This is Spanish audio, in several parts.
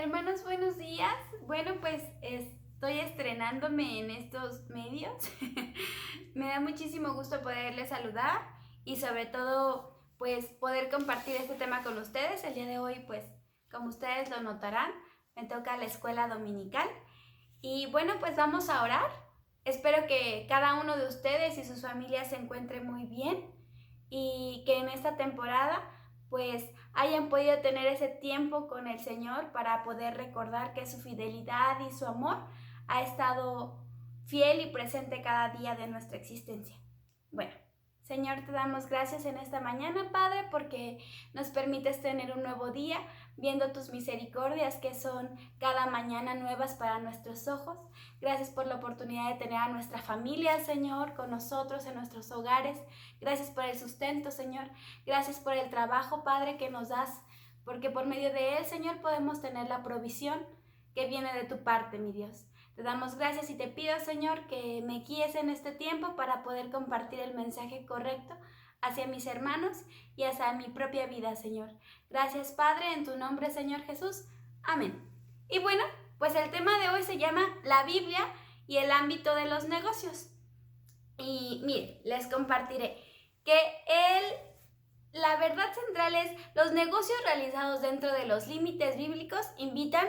Hermanos, buenos días. Bueno, pues estoy estrenándome en estos medios. Me da muchísimo gusto poderles saludar y sobre todo, pues poder compartir este tema con ustedes. El día de hoy, pues, como ustedes lo notarán, me toca la escuela dominical. Y bueno, pues vamos a orar. Espero que cada uno de ustedes y sus familias se encuentren muy bien y que en esta temporada pues hayan podido tener ese tiempo con el Señor para poder recordar que su fidelidad y su amor ha estado fiel y presente cada día de nuestra existencia. Bueno, Señor, te damos gracias en esta mañana, Padre, porque nos permites tener un nuevo día, viendo tus misericordias que son cada mañana nuevas para nuestros ojos. Gracias por la oportunidad de tener a nuestra familia, Señor, con nosotros en nuestros hogares. Gracias por el sustento, Señor. Gracias por el trabajo, Padre, que nos das, porque por medio de él, Señor, podemos tener la provisión que viene de tu parte, mi Dios. Te damos gracias y te pido, Señor, que me guíes en este tiempo para poder compartir el mensaje correcto hacia mis hermanos y hacia mi propia vida, Señor. Gracias, Padre, en tu nombre, Señor Jesús. Amén. Y bueno, pues el tema de hoy se llama la Biblia y el ámbito de los negocios. Y mire, les compartiré que la verdad central es los negocios realizados dentro de los límites bíblicos invitan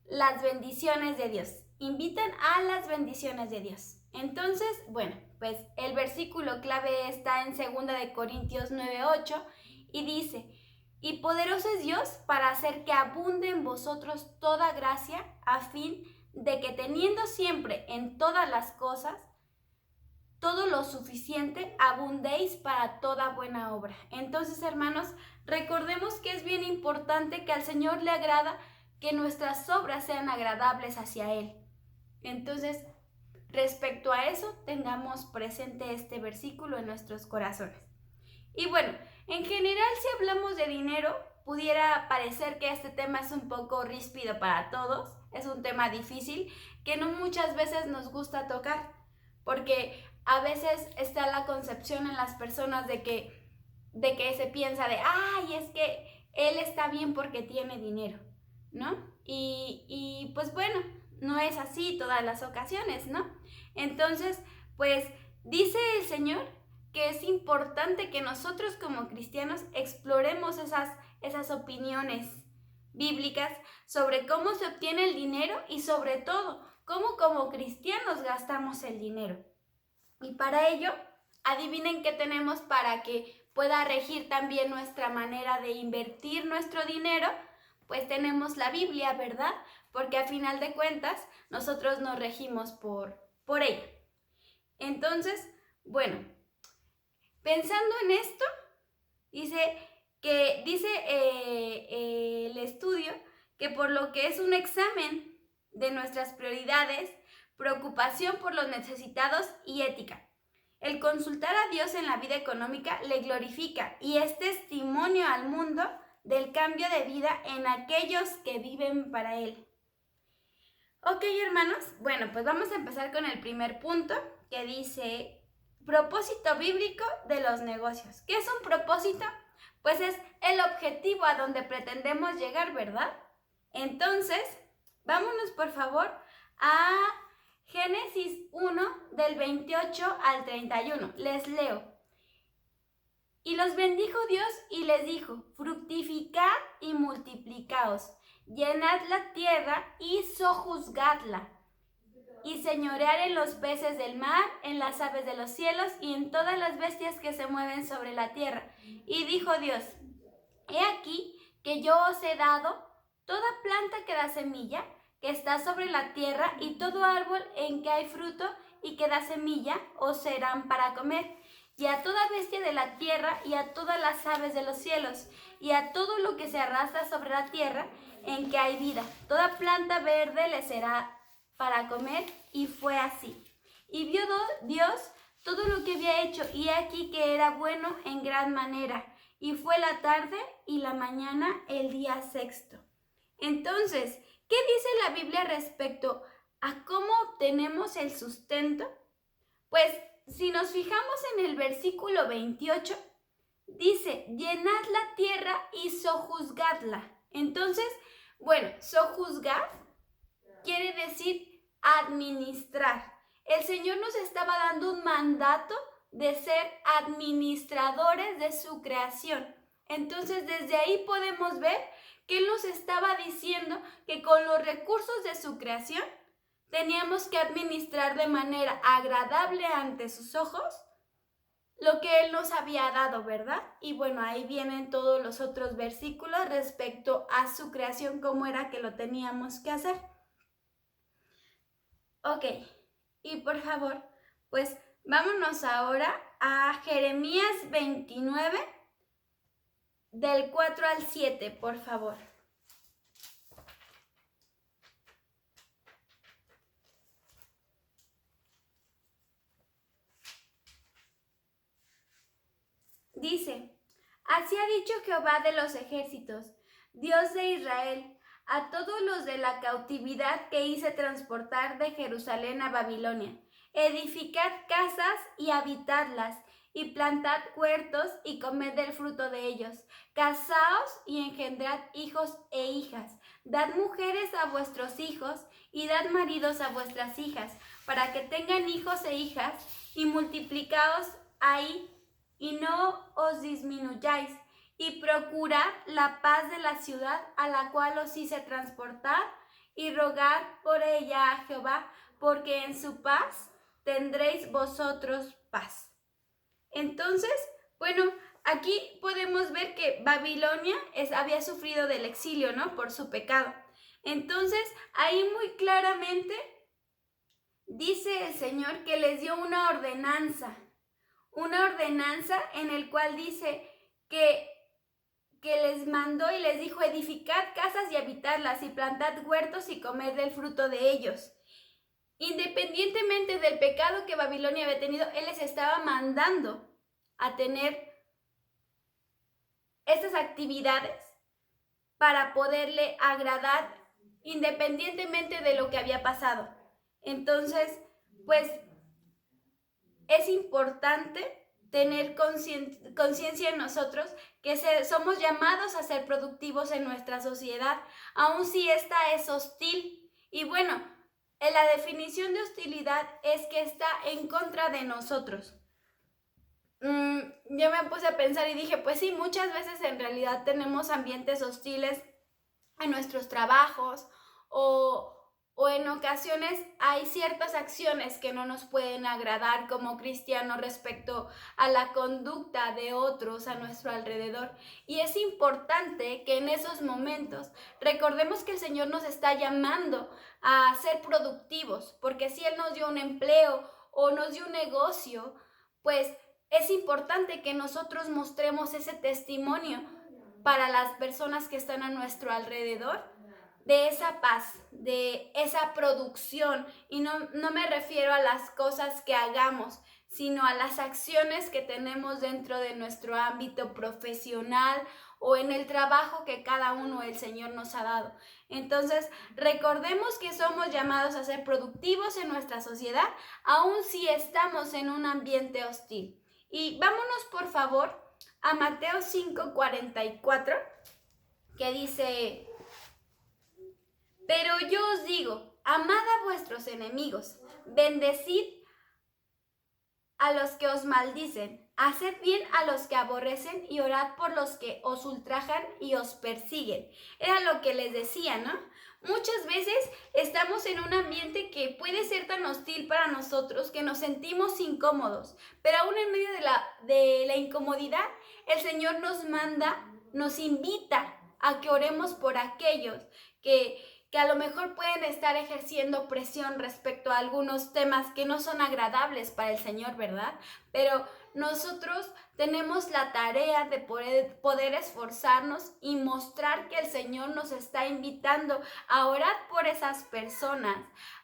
las bendiciones de Dios. Invitan a las bendiciones de Dios. Entonces, bueno, pues el versículo clave está en 2 de Corintios 9:8 y dice: y poderoso es Dios para hacer que abunde en vosotros toda gracia, a fin de que teniendo siempre en todas las cosas todo lo suficiente, abundéis para toda buena obra. Entonces, hermanos, recordemos que es bien importante que al Señor le agrada que nuestras obras sean agradables hacia Él. Entonces, respecto a eso, tengamos presente este versículo en nuestros corazones. Y bueno, en general, si hablamos de dinero, pudiera parecer que este tema es un poco ríspido para todos. Es un tema difícil que no muchas veces nos gusta tocar, porque a veces está la concepción en las personas de que se piensa de, ay, es que él está bien porque tiene dinero, ¿no? Y pues bueno, no es así todas las ocasiones, ¿no? Entonces, pues dice el Señor que es importante que nosotros como cristianos exploremos esas opiniones bíblicas sobre cómo se obtiene el dinero y sobre todo, cómo como cristianos gastamos el dinero. Y para ello, adivinen qué tenemos para que pueda regir también nuestra manera de invertir nuestro dinero. Pues tenemos la Biblia, ¿verdad? Porque a final de cuentas nosotros nos regimos por ella. Entonces, bueno, pensando en esto, dice el estudio que por lo que es un examen de nuestras prioridades, preocupación por los necesitados y ética. El consultar a Dios en la vida económica le glorifica y es testimonio al mundo del cambio de vida en aquellos que viven para Él. Ok, hermanos, bueno, pues vamos a empezar con el primer punto que dice propósito bíblico de los negocios. ¿Qué es un propósito? Pues es el objetivo a donde pretendemos llegar, ¿verdad? Entonces, vámonos por favor a Génesis 1 del 28 al 31. Les leo. Y los bendijo Dios y les dijo: fructificad y multiplicaos, llenad la tierra y sojuzgadla, y señorear en los peces del mar, en las aves de los cielos y en todas las bestias que se mueven sobre la tierra. Y dijo Dios: he aquí que yo os he dado toda planta que da semilla, que está sobre la tierra, y todo árbol en que hay fruto y que da semilla, os serán para comer. Y a toda bestia de la tierra, y a todas las aves de los cielos, y a todo lo que se arrastra sobre la tierra, en que hay vida. Toda planta verde le será para comer. Y fue así. Y vio Dios todo lo que había hecho, y aquí que era bueno en gran manera. Y fue la tarde y la mañana el día sexto. Entonces, ¿qué dice la Biblia respecto a cómo obtenemos el sustento? Pues, si nos fijamos en el versículo 28, dice: llenad la tierra y sojuzgadla. Entonces, Bueno, sojuzgar quiere decir administrar. El Señor nos estaba dando un mandato de ser administradores de su creación. Entonces, desde ahí podemos ver que Él nos estaba diciendo que con los recursos de su creación teníamos que administrar de manera agradable ante sus ojos lo que Él nos había dado, ¿verdad? Y bueno, ahí vienen todos los otros versículos respecto a su creación, cómo era que lo teníamos que hacer. Ok, y por favor, pues vámonos ahora a Jeremías 29, del 4 al 7, por favor. Dice, así ha dicho Jehová de los ejércitos, Dios de Israel, a todos los de la cautividad que hice transportar de Jerusalén a Babilonia. Edificad casas y habitadlas, y plantad huertos y comed del fruto de ellos. Casaos y engendrad hijos e hijas. Dad mujeres a vuestros hijos y dad maridos a vuestras hijas, para que tengan hijos e hijas, y multiplicaos ahí y no os disminuyáis, y procurad la paz de la ciudad a la cual os hice transportar, y rogad por ella a Jehová, porque en su paz tendréis vosotros paz. Entonces, bueno, aquí podemos ver que Babilonia había sufrido del exilio, ¿no? Por su pecado. Entonces, ahí muy claramente dice el Señor que les dio una ordenanza en el cual dice que les mandó y les dijo, edificad casas y habitadlas, y plantad huertos y comed del fruto de ellos. Independientemente del pecado que Babilonia había tenido, Él les estaba mandando a tener estas actividades para poderle agradar independientemente de lo que había pasado. Entonces, pues es importante tener conciencia en nosotros que somos llamados a ser productivos en nuestra sociedad, aun si esta es hostil. Y bueno, la definición de hostilidad es que está en contra de nosotros. Yo me puse a pensar y dije, pues sí, muchas veces en realidad tenemos ambientes hostiles en nuestros trabajos o en ocasiones hay ciertas acciones que no nos pueden agradar como cristianos respecto a la conducta de otros a nuestro alrededor. Y es importante que en esos momentos recordemos que el Señor nos está llamando a ser productivos, porque si Él nos dio un empleo o nos dio un negocio, pues es importante que nosotros mostremos ese testimonio para las personas que están a nuestro alrededor, de esa paz, de esa producción. Y no me refiero a las cosas que hagamos, sino a las acciones que tenemos dentro de nuestro ámbito profesional o en el trabajo que cada uno el Señor nos ha dado. Entonces, recordemos que somos llamados a ser productivos en nuestra sociedad, aun si estamos en un ambiente hostil. Y vámonos, por favor, a Mateo 5:44, que dice, pero yo os digo, amad a vuestros enemigos, bendecid a los que os maldicen, haced bien a los que aborrecen y orad por los que os ultrajan y os persiguen. Era lo que les decía, ¿no? Muchas veces estamos en un ambiente que puede ser tan hostil para nosotros que nos sentimos incómodos, pero aún en medio de la incomodidad, el Señor nos invita a que oremos por aquellos que a lo mejor pueden estar ejerciendo presión respecto a algunos temas que no son agradables para el Señor, ¿verdad? Pero nosotros tenemos la tarea de poder esforzarnos y mostrar que el Señor nos está invitando a orar por esas personas,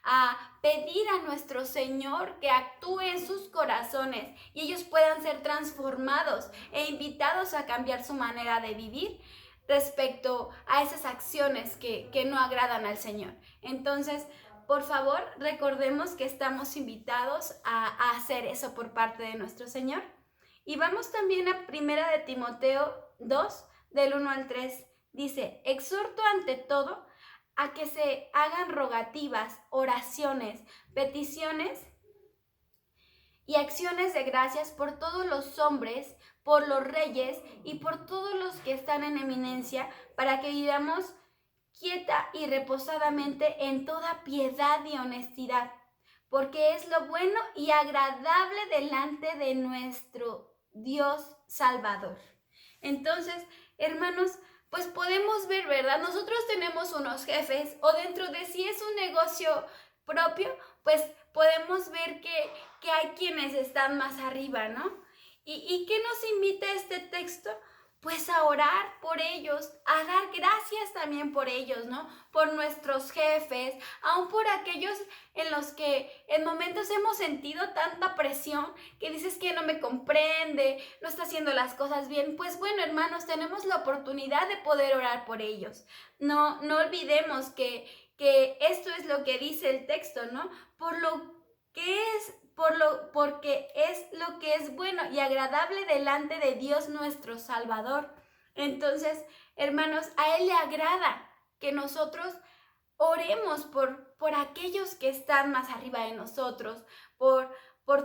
a pedir a nuestro Señor que actúe en sus corazones y ellos puedan ser transformados e invitados a cambiar su manera de vivir respecto a esas acciones que no agradan al Señor. Entonces, por favor, recordemos que estamos invitados a hacer eso por parte de nuestro Señor. Y vamos también a 1 de Timoteo 2, del 1 al 3. Dice, exhorto ante todo a que se hagan rogativas, oraciones, peticiones y acciones de gracias por todos los hombres, por los reyes y por todos los que están en eminencia, para que vivamos quieta y reposadamente en toda piedad y honestidad, porque es lo bueno y agradable delante de nuestro Dios Salvador. Entonces, hermanos, pues podemos ver, ¿verdad? Nosotros tenemos unos jefes, o dentro de si es un negocio propio, pues podemos ver que hay quienes están más arriba, ¿no? ¿Y qué nos invita este texto? Pues a orar por ellos, a dar gracias también por ellos, ¿no? Por nuestros jefes, aún por aquellos en los que en momentos hemos sentido tanta presión que dices que no me comprende, no está haciendo las cosas bien. Pues bueno, hermanos, tenemos la oportunidad de poder orar por ellos. No olvidemos que esto es lo que dice el texto, ¿no? Porque es lo que es bueno y agradable delante de Dios nuestro Salvador. Entonces, hermanos, a Él le agrada que nosotros oremos por aquellos que están más arriba de nosotros, por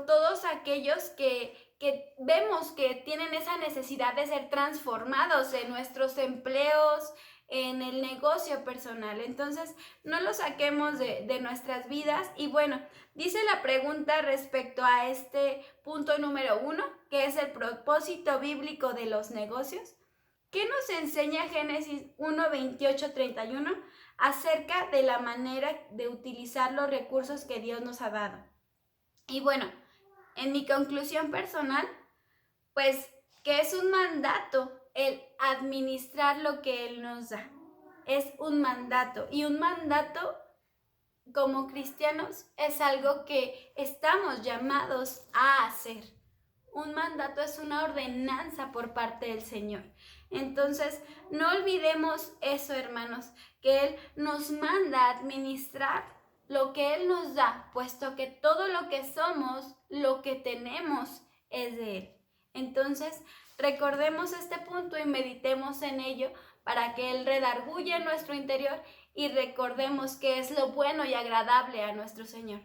todos aquellos que vemos que tienen esa necesidad de ser transformados en nuestros empleos, en el negocio personal. Entonces, no lo saquemos de nuestras vidas. Y bueno, dice la pregunta respecto a este punto número 1, que es el propósito bíblico de los negocios. ¿Qué nos enseña Génesis 1, 28, 31 acerca de la manera de utilizar los recursos que Dios nos ha dado? Y bueno, en mi conclusión personal, pues que es un mandato el administrar lo que Él nos da. Es un mandato, y un mandato como cristianos es algo que estamos llamados a hacer. Un mandato es una ordenanza por parte del Señor. Entonces, no olvidemos eso, hermanos, que Él nos manda a administrar lo que Él nos da, puesto que todo lo que somos, lo que tenemos, es de Él. Entonces, recordemos este punto y meditemos en ello para que Él redarguya en nuestro interior y recordemos que es lo bueno y agradable a nuestro Señor.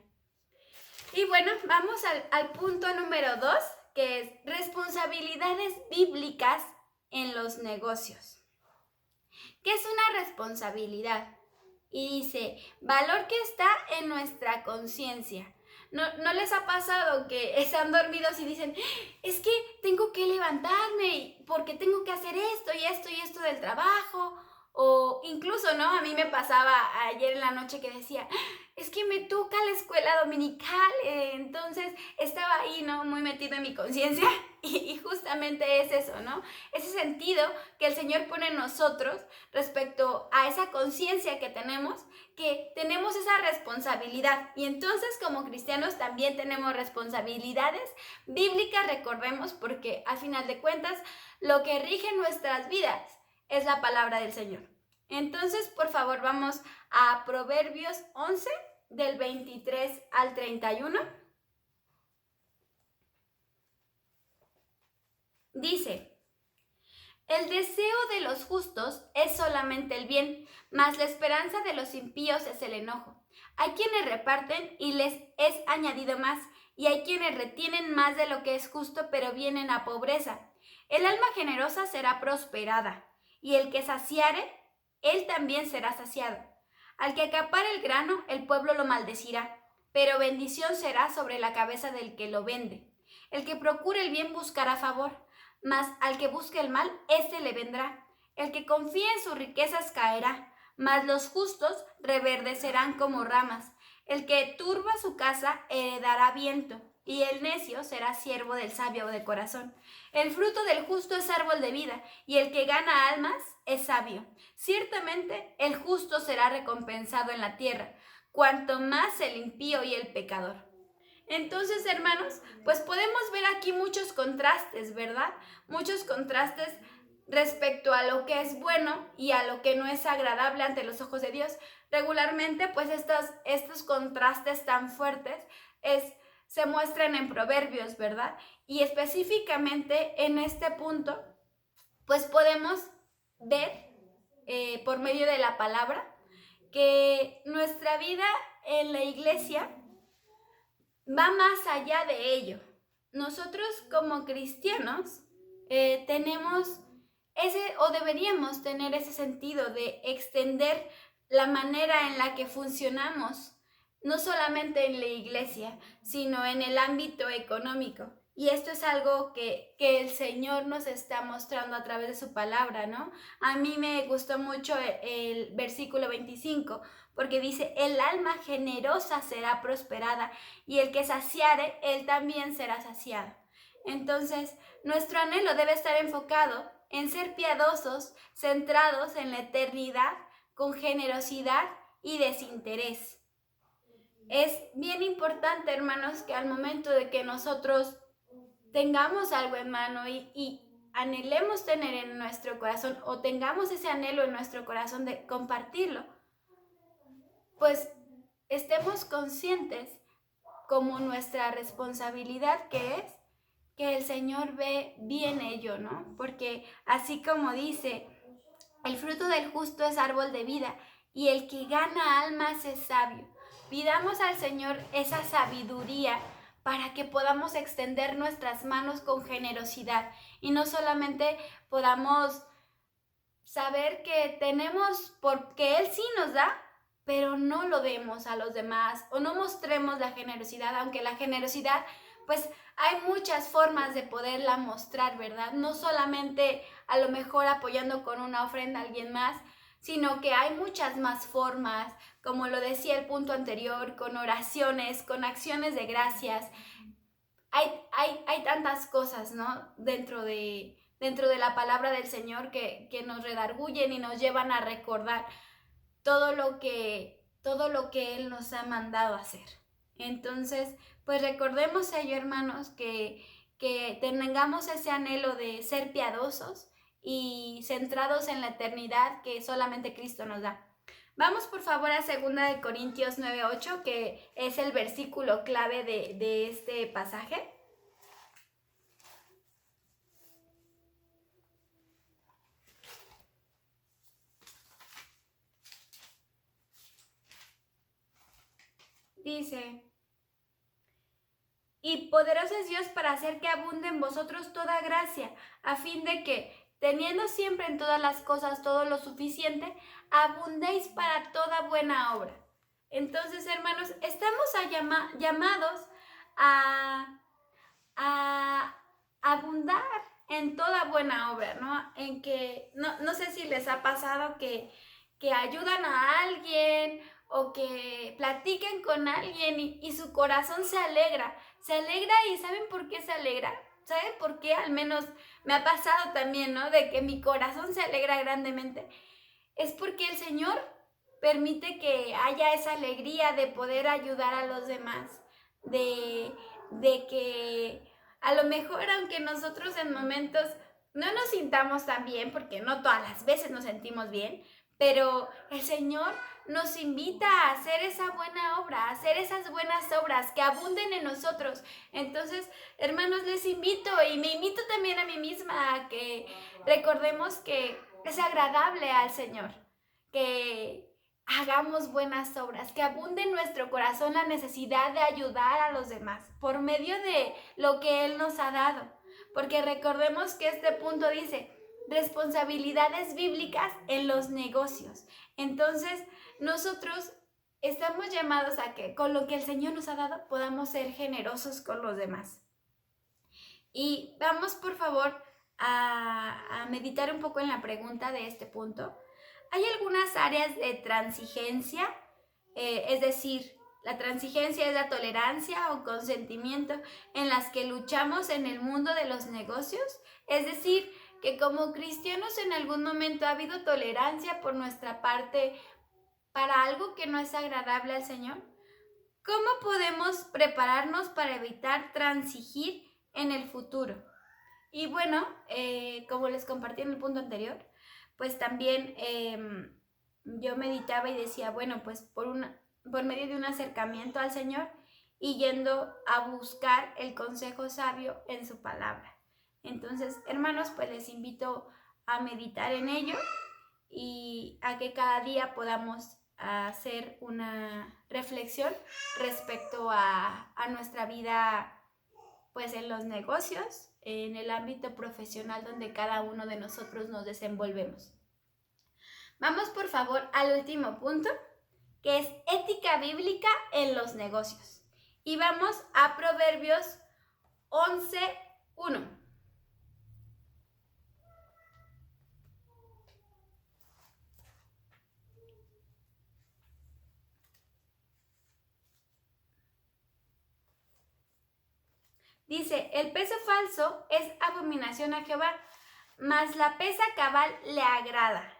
Y bueno, vamos al punto número 2, que es responsabilidades bíblicas en los negocios. ¿Qué es una responsabilidad? Y dice, valor que está en nuestra conciencia. ¿No les ha pasado que están dormidos y dicen, es que tengo que levantarme porque tengo que hacer esto y esto y esto del trabajo? O incluso, ¿no? A mí me pasaba ayer en la noche que decía, es que me toca la escuela dominical. Entonces estaba ahí, ¿no? Muy metido en mi conciencia y justamente es eso, ¿no? Ese sentido que el Señor pone en nosotros respecto a esa conciencia que tenemos esa responsabilidad. Y entonces como cristianos también tenemos responsabilidades bíblicas, recordemos, porque al final de cuentas lo que rige nuestras vidas es la palabra del Señor. Entonces, por favor, vamos a Proverbios 11, del 23 al 31. Dice, el deseo de los justos es solamente el bien, mas la esperanza de los impíos es el enojo. Hay quienes reparten y les es añadido más, y hay quienes retienen más de lo que es justo, pero vienen a pobreza. El alma generosa será prosperada, y el que saciare, él también será saciado. Al que acapare el grano, el pueblo lo maldecirá, pero bendición será sobre la cabeza del que lo vende. El que procure el bien buscará favor, mas al que busque el mal, éste le vendrá. El que confía en sus riquezas caerá, mas los justos reverdecerán como ramas. El que turba su casa heredará viento, y el necio será siervo del sabio de corazón. El fruto del justo es árbol de vida, y el que gana almas es sabio. Ciertamente el justo será recompensado en la tierra, cuanto más el impío y el pecador. Entonces, hermanos, pues podemos ver aquí muchos contrastes, ¿verdad? Muchos contrastes respecto a lo que es bueno y a lo que no es agradable ante los ojos de Dios. Regularmente, pues estos contrastes tan fuertes se muestran en Proverbios, ¿verdad? Y específicamente en este punto, pues podemos ver por medio de la palabra, que nuestra vida en la iglesia va más allá de ello. Nosotros como cristianos tenemos deberíamos tener ese sentido de extender la manera en la que funcionamos, no solamente en la iglesia, sino en el ámbito económico. Y esto es algo que el Señor nos está mostrando a través de su palabra, ¿no? A mí me gustó mucho el versículo 25, porque dice, el alma generosa será prosperada, y el que saciare, él también será saciado. Entonces, nuestro anhelo debe estar enfocado en ser piadosos, centrados en la eternidad, con generosidad y desinterés. Es bien importante, hermanos, que al momento de que nosotros tengamos algo en mano y anhelemos tener en nuestro corazón, o tengamos ese anhelo en nuestro corazón de compartirlo, pues estemos conscientes como nuestra responsabilidad que es, que el Señor ve bien ello, ¿no? Porque así como dice, el fruto del justo es árbol de vida, y el que gana almas es sabio. Pidamos al Señor esa sabiduría para que podamos extender nuestras manos con generosidad y no solamente podamos saber que tenemos porque Él sí nos da, pero no lo demos a los demás o no mostremos la generosidad, aunque la generosidad, pues hay muchas formas de poderla mostrar, ¿verdad? No solamente a lo mejor apoyando con una ofrenda a alguien más, sino que hay muchas más formas, como lo decía el punto anterior, con oraciones, con acciones de gracias. Hay tantas cosas, ¿no? Dentro de la palabra del Señor que nos redargullen y nos llevan a recordar todo lo que Él nos ha mandado hacer. Entonces, pues recordemos ello, hermanos, que tengamos ese anhelo de ser piadosos y centrados en la eternidad que solamente Cristo nos da. Vamos por favor a 2 Corintios 9:8, que es el versículo clave de este pasaje. Dice, y poderoso es Dios para hacer que abunde en vosotros toda gracia, a fin de que, teniendo siempre en todas las cosas todo lo suficiente, abundéis para toda buena obra. Entonces, hermanos, estamos llamados a abundar en toda buena obra, ¿no? En que, no sé si les ha pasado que ayudan a alguien o que platiquen con alguien y su corazón se alegra y ¿saben por qué se alegra? ¿Saben por qué? Al menos me ha pasado también, ¿no? De que mi corazón se alegra grandemente. Es porque el Señor permite que haya esa alegría de poder ayudar a los demás, de que a lo mejor, aunque nosotros en momentos no nos sintamos tan bien, porque no todas las veces nos sentimos bien, pero el Señor nos invita a hacer esa buena obra, a hacer esas buenas obras que abunden en nosotros. Entonces, hermanos, les invito y me invito también a mí misma a que recordemos que es agradable al Señor, que hagamos buenas obras, que abunde en nuestro corazón la necesidad de ayudar a los demás por medio de lo que Él nos ha dado. Porque recordemos que este punto dice, responsabilidades bíblicas en los negocios. Entonces, nosotros estamos llamados a que con lo que el Señor nos ha dado podamos ser generosos con los demás. Y vamos, por favor, a meditar un poco en la pregunta de este punto. Hay algunas áreas de transigencia, es decir, la transigencia es la tolerancia o consentimiento en las que luchamos en el mundo de los negocios, es decir, que como cristianos en algún momento ha habido tolerancia por nuestra parte para algo que no es agradable al Señor. ¿Cómo podemos prepararnos para evitar transigir en el futuro? Y bueno, como les compartí en el punto anterior, pues también yo meditaba y decía, bueno, pues por medio de un acercamiento al Señor y yendo a buscar el consejo sabio en su palabra. Entonces, hermanos, pues les invito a meditar en ello y a que cada día podamos hacer una reflexión respecto a nuestra vida, pues en los negocios, en el ámbito profesional donde cada uno de nosotros nos desenvolvemos. Vamos por favor al último punto, que es ética bíblica en los negocios. Y vamos a Proverbios 11:1. Dice, el peso falso es abominación a Jehová, mas la pesa cabal le agrada.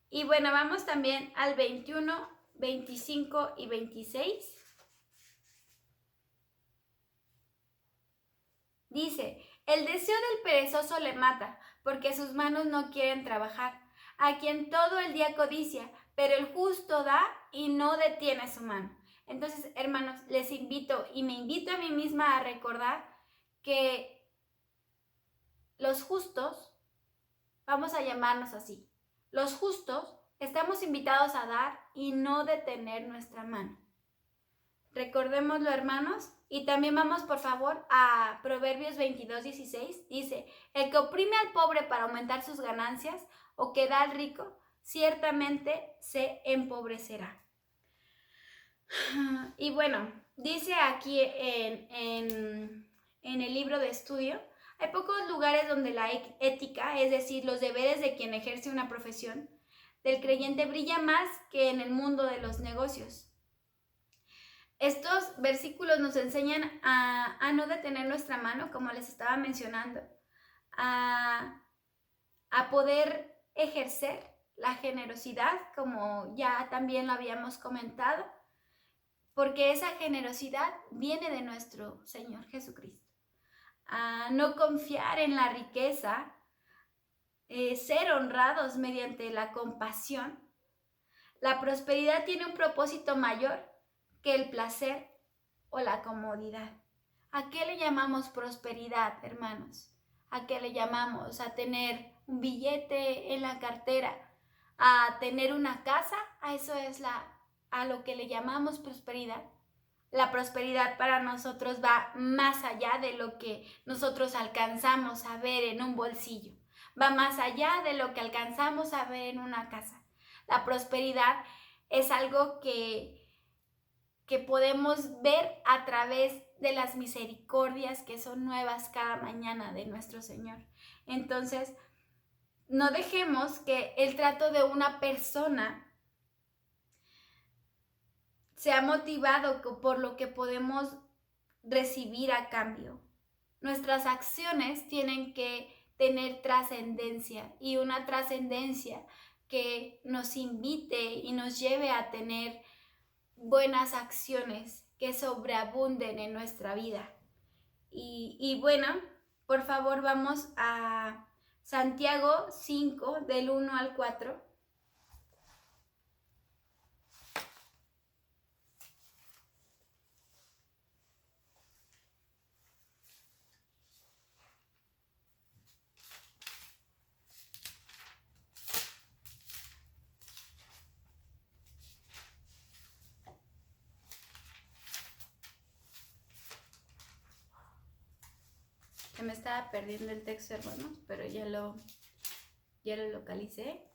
Y bueno, vamos también al 21, 25 y 26. Dice, el deseo del perezoso le mata, porque sus manos no quieren trabajar. A quien todo el día codicia, pero el justo da y no detiene su mano. Entonces, hermanos, les invito y me invito a mí misma a recordar que los justos, vamos a llamarnos así, los justos estamos invitados a dar y no detener nuestra mano. Recordémoslo, hermanos, y también vamos, por favor, a Proverbios 22:16. Dice, el que oprime al pobre para aumentar sus ganancias o que da al rico, ciertamente se empobrecerá. Y bueno, dice aquí en el libro de estudio, hay pocos lugares donde la ética, es decir, los deberes de quien ejerce una profesión, del creyente brilla más que en el mundo de los negocios. Estos versículos nos enseñan a no detener nuestra mano, como les estaba mencionando, a poder ejercer la generosidad, como ya también lo habíamos comentado, porque esa generosidad viene de nuestro Señor Jesucristo. A no confiar en la riqueza, ser honrados mediante la compasión. La prosperidad tiene un propósito mayor que el placer o la comodidad. ¿A qué le llamamos prosperidad, hermanos? ¿A qué le llamamos? ¿A tener un billete en la cartera? ¿A tener una casa? A eso es a lo que le llamamos prosperidad. La prosperidad para nosotros va más allá de lo que nosotros alcanzamos a ver en un bolsillo. Va más allá de lo que alcanzamos a ver en una casa. La prosperidad es algo que podemos ver a través de las misericordias que son nuevas cada mañana de nuestro Señor. Entonces, no dejemos que el trato de una persona sea motivado por lo que podemos recibir a cambio. Nuestras acciones tienen que tener trascendencia, y una trascendencia que nos invite y nos lleve a tener buenas acciones que sobreabunden en nuestra vida. Y bueno, por favor vamos a Santiago 5, del 1 al 4. Se me estaba perdiendo el texto, hermanos, pero ya lo localicé.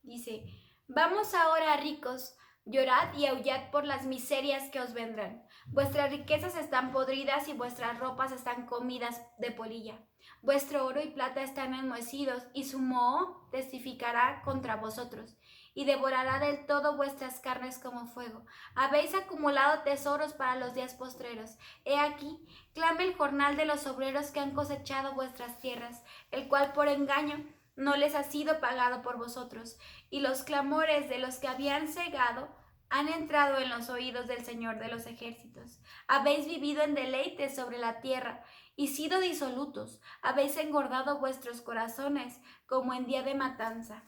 Dice, vamos ahora, ricos, llorad y aullad por las miserias que os vendrán. Vuestras riquezas están podridas y vuestras ropas están comidas de polilla. Vuestro oro y plata están enmohecidos, y su moho testificará contra vosotros, y devorará del todo vuestras carnes como fuego. Habéis acumulado tesoros para los días postreros. He aquí, clama el jornal de los obreros que han cosechado vuestras tierras, el cual por engaño no les ha sido pagado por vosotros, y los clamores de los que habían cegado han entrado en los oídos del Señor de los ejércitos. Habéis vivido en deleite sobre la tierra y sido disolutos. Habéis engordado vuestros corazones como en día de matanza.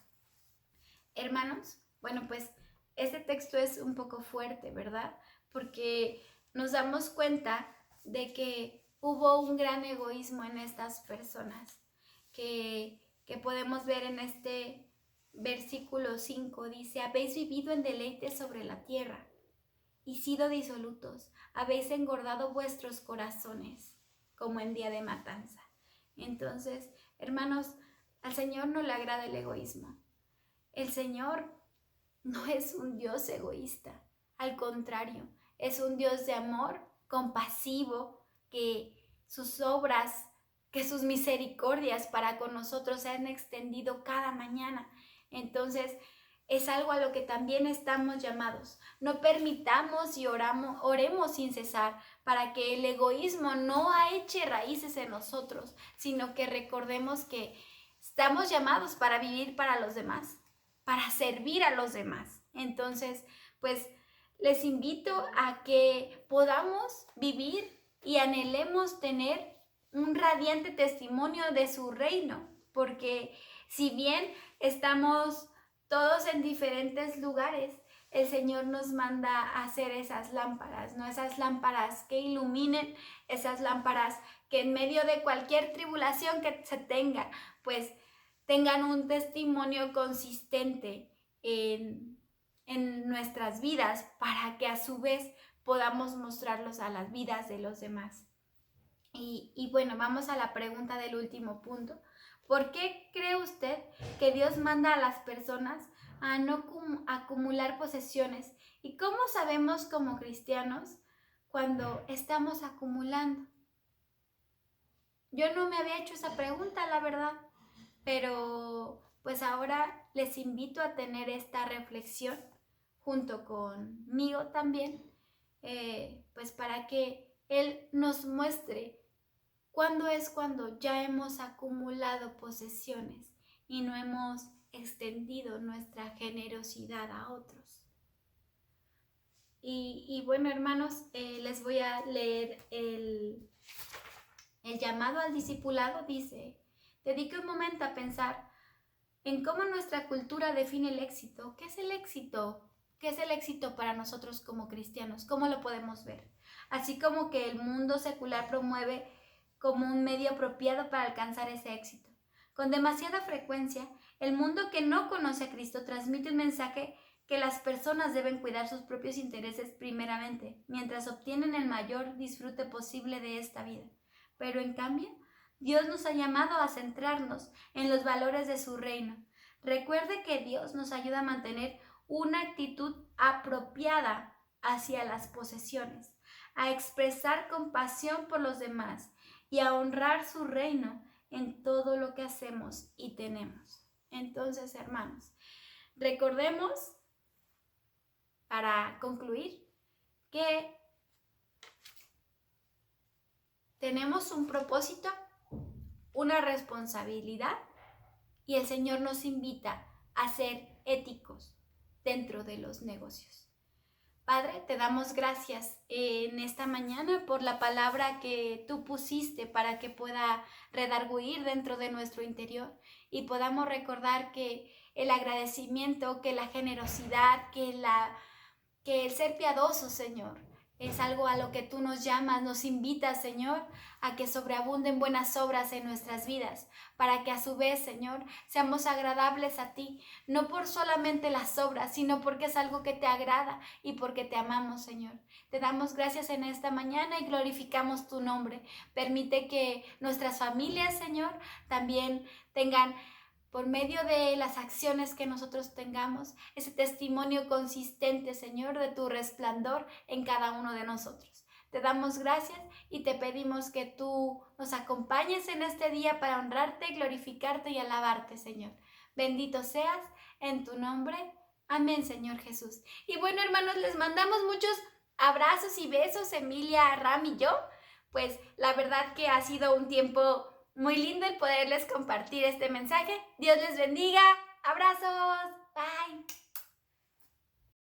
Hermanos, bueno, pues este texto es un poco fuerte, ¿verdad? Porque nos damos cuenta de que hubo un gran egoísmo en estas personas, que que podemos ver en este versículo 5. Dice, habéis vivido en deleite sobre la tierra y sido disolutos, habéis engordado vuestros corazones como en día de matanza. Entonces, hermanos, al Señor no le agrada el egoísmo. El Señor no es un Dios egoísta, al contrario, es un Dios de amor, compasivo, que sus obras, que sus misericordias para con nosotros se han extendido cada mañana. Entonces, es algo a lo que también estamos llamados. No permitamos y oremos sin cesar para que el egoísmo no eche raíces en nosotros, sino que recordemos que estamos llamados para vivir para los demás, para servir a los demás. Entonces, pues les invito a que podamos vivir y anhelemos tener un radiante testimonio de su reino, porque si bien estamos todos en diferentes lugares, el Señor nos manda a hacer esas lámparas, ¿no? Esas lámparas que iluminen, esas lámparas que en medio de cualquier tribulación que se tenga, pues tengan un testimonio consistente en nuestras vidas, para que a su vez podamos mostrarlos a las vidas de los demás. Y bueno, vamos a la pregunta del último punto. ¿Por qué cree usted que Dios manda a las personas a no acumular posesiones? ¿Y cómo sabemos como cristianos cuando estamos acumulando? Yo no me había hecho esa pregunta, la verdad, pero pues ahora les invito a tener esta reflexión junto conmigo también, pues para que Él nos muestre cuándo es cuando ya hemos acumulado posesiones y no hemos extendido nuestra generosidad a otros. Y bueno, hermanos, les voy a leer el llamado al discipulado. Dice, dedique un momento a pensar en cómo nuestra cultura define el éxito. ¿Qué es el éxito? ¿Qué es el éxito para nosotros como cristianos? ¿Cómo lo podemos ver? Así como que el mundo secular promueve como un medio apropiado para alcanzar ese éxito. Con demasiada frecuencia, el mundo que no conoce a Cristo transmite un mensaje que las personas deben cuidar sus propios intereses primeramente, mientras obtienen el mayor disfrute posible de esta vida. Pero en cambio, Dios nos ha llamado a centrarnos en los valores de su reino. Recuerde que Dios nos ayuda a mantener una actitud apropiada hacia las posesiones, a expresar compasión por los demás y a honrar su reino en todo lo que hacemos y tenemos. Entonces, hermanos, recordemos, para concluir, que tenemos un propósito, una responsabilidad, y el Señor nos invita a ser éticos dentro de los negocios. Padre, te damos gracias en esta mañana por la palabra que tú pusiste para que pueda redarguir dentro de nuestro interior y podamos recordar que el agradecimiento, que la generosidad, que el ser piadoso, Señor, es algo a lo que tú nos llamas, nos invitas, Señor, a que sobreabunden buenas obras en nuestras vidas, para que a su vez, Señor, seamos agradables a ti, no por solamente las obras, sino porque es algo que te agrada y porque te amamos, Señor. Te damos gracias en esta mañana y glorificamos tu nombre. Permite que nuestras familias, Señor, también tengan, por medio de las acciones que nosotros tengamos, ese testimonio consistente, Señor, de tu resplandor en cada uno de nosotros. Te damos gracias y te pedimos que tú nos acompañes en este día para honrarte, glorificarte y alabarte, Señor. Bendito seas en tu nombre. Amén, Señor Jesús. Y bueno, hermanos, les mandamos muchos abrazos y besos, Emilia, Ram y yo. Pues la verdad que ha sido un tiempo muy lindo el poderles compartir este mensaje. Dios les bendiga. Abrazos. Bye.